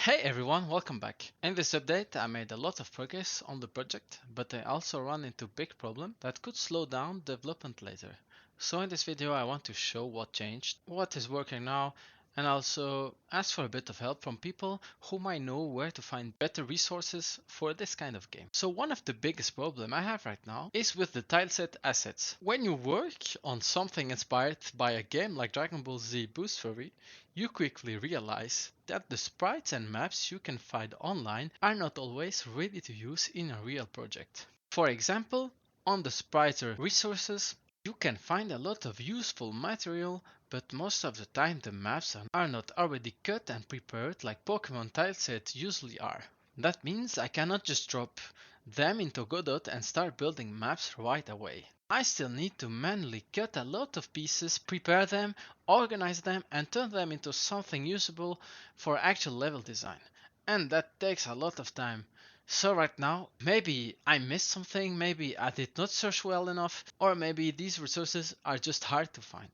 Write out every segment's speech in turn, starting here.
Hey everyone, welcome back. In this update I made a lot of progress on the project, but I also run into big problem that could slow down development later. So in this video I want to show what changed, what is working now, and also ask for a bit of help from people who might know where to find better resources for this kind of game. So one of the biggest problem I have right now is with the tileset assets. When you work on something inspired by a game like Dragon Ball Z Boost Fury, you quickly realize that the sprites and maps you can find online are not always ready to use in a real project. For example, on the spriter resources, you can find a lot of useful material, but most of the time the maps are not already cut and prepared like Pokemon tileset usually are. That means I cannot just drop them into Godot and start building maps right away. I still need to manually cut a lot of pieces, prepare them, organize them and turn them into something usable for actual level design. And that takes a lot of time. So right now, maybe I missed something, maybe I did not search well enough, or maybe these resources are just hard to find.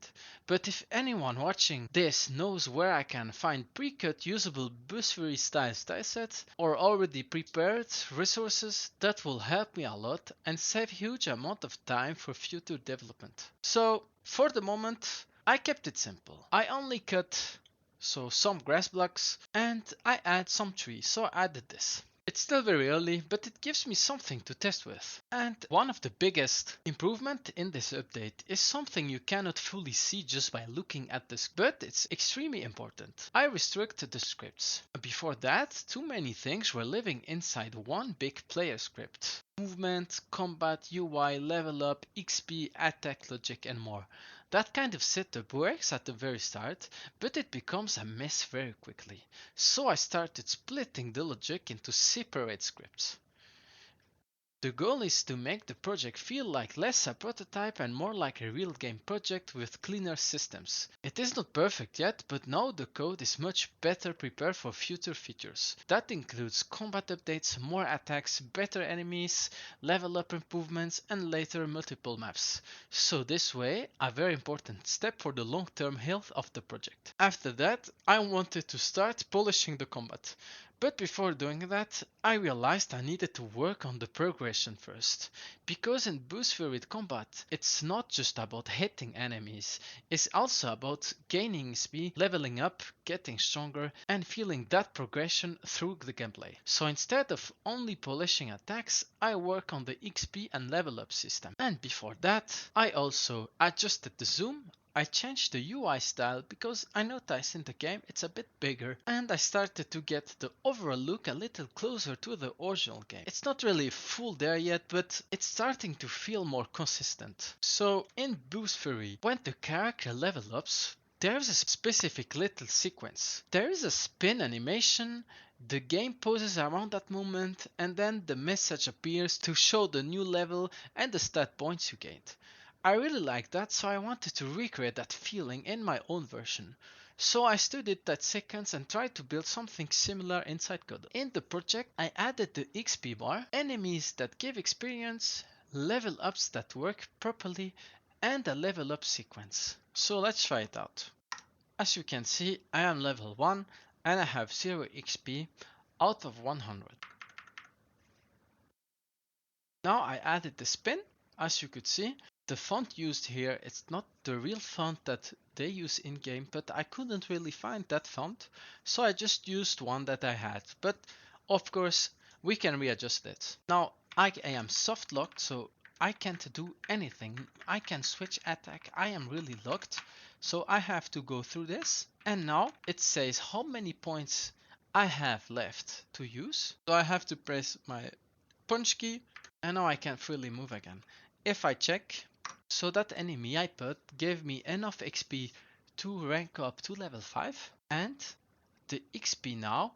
But if anyone watching this knows where I can find pre-cut usable Busfury style sets or already prepared resources, that will help me a lot and save huge amount of time for future development. So for the moment, I kept it simple. I only cut some grass blocks and I add some trees, so I added this. It's still very early, but it gives me something to test with. And one of the biggest improvement in this update is something you cannot fully see just by looking at this, but it's extremely important. I restricted the scripts. Before that, too many things were living inside one big player script. Movement, combat, UI, level up, XP, attack logic and more. That kind of setup works at the very start, but it becomes a mess very quickly. So I started splitting the logic into separate scripts. The goal is to make the project feel like less a prototype and more like a real game project with cleaner systems. It is not perfect yet, but now the code is much better prepared for future features. That includes combat updates, more attacks, better enemies, level up improvements and later multiple maps. So this way, a very important step for the long-term health of the project. After that, I wanted to start polishing the combat. But before doing that, I realized I needed to work on the progression first. Because in Boost Fury combat, it's not just about hitting enemies, it's also about gaining XP, leveling up, getting stronger, and feeling that progression through the gameplay. So instead of only polishing attacks, I work on the XP and level up system. And before that, I also adjusted the zoom. I changed the UI style because I noticed in the game it's a bit bigger and I started to get the overall look a little closer to the original game. It's not really full there yet, but it's starting to feel more consistent. So in Boost Fury, when the character level ups, there's a specific little sequence. There is a spin animation, the game pauses around that moment and then the message appears to show the new level and the stat points you gained. I really like that, so I wanted to recreate that feeling in my own version. So I studied that sequence and tried to build something similar inside Godot. In the project, I added the XP bar, enemies that give experience, level ups that work properly, and a level up sequence. So let's try it out. As you can see, I am level 1 and I have 0 XP out of 100. Now I added the spin, as you could see. The font used here, it's not the real font that they use in game, but I couldn't really find that font, so I just used one that I had. But of course, we can readjust it. Now I am soft locked, so I can't do anything. I can switch attack, I am really locked, so I have to go through this. And now it says how many points I have left to use. So I have to press my punch key, and now I can freely move again. If I check, so that enemy I put gave me enough XP to rank up to level 5, and the XP now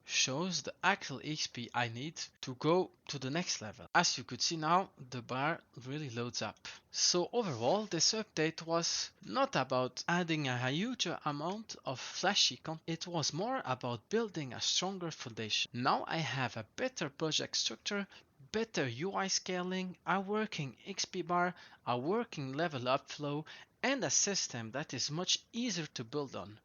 shows the actual XP I need to go to the next level. As you could see now, the bar really loads up. So overall, this update was not about adding a huge amount of flashy content, it was more about building a stronger foundation. Now I have a better project structure, better UI scaling, a working XP bar, a working level up flow, and a system that is much easier to build on.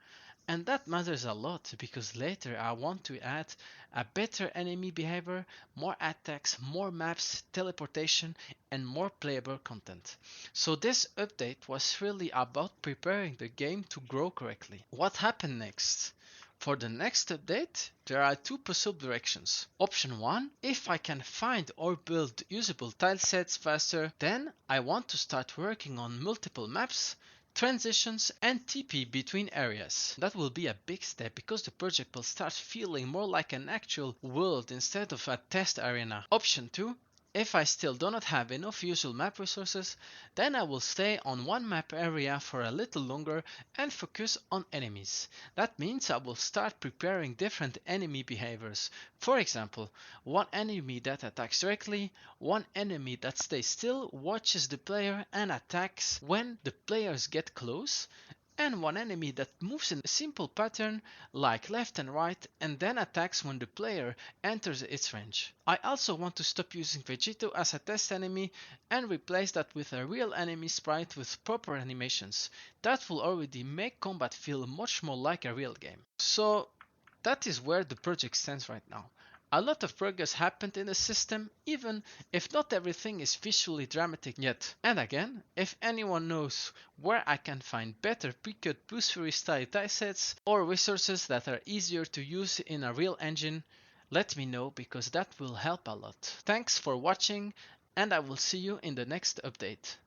And that matters a lot because later I want to add a better enemy behavior, more attacks, more maps, teleportation, and more playable content. So this update was really about preparing the game to grow correctly. What happened next? For the next update, there are two possible directions. Option 1, if I can find or build usable tilesets faster, then I want to start working on multiple maps, transitions, and TP between areas. That will be a big step because the project will start feeling more like an actual world instead of a test arena. Option 2, if I still do not have enough usual map resources, then I will stay on one map area for a little longer and focus on enemies. That means I will start preparing different enemy behaviors. For example, one enemy that attacks directly, one enemy that stays still, watches the player and attacks when the players get close, and one enemy that moves in a simple pattern like left and right and then attacks when the player enters its range. I also want to stop using Vegito as a test enemy and replace that with a real enemy sprite with proper animations. That will already make combat feel much more like a real game. So that is where the project stands right now. A lot of progress happened in the system, even if not everything is visually dramatic yet. And again, if anyone knows where I can find better pre-cut Boost-free style tilesets or resources that are easier to use in a real engine, let me know because that will help a lot. Thanks for watching, and I will see you in the next update.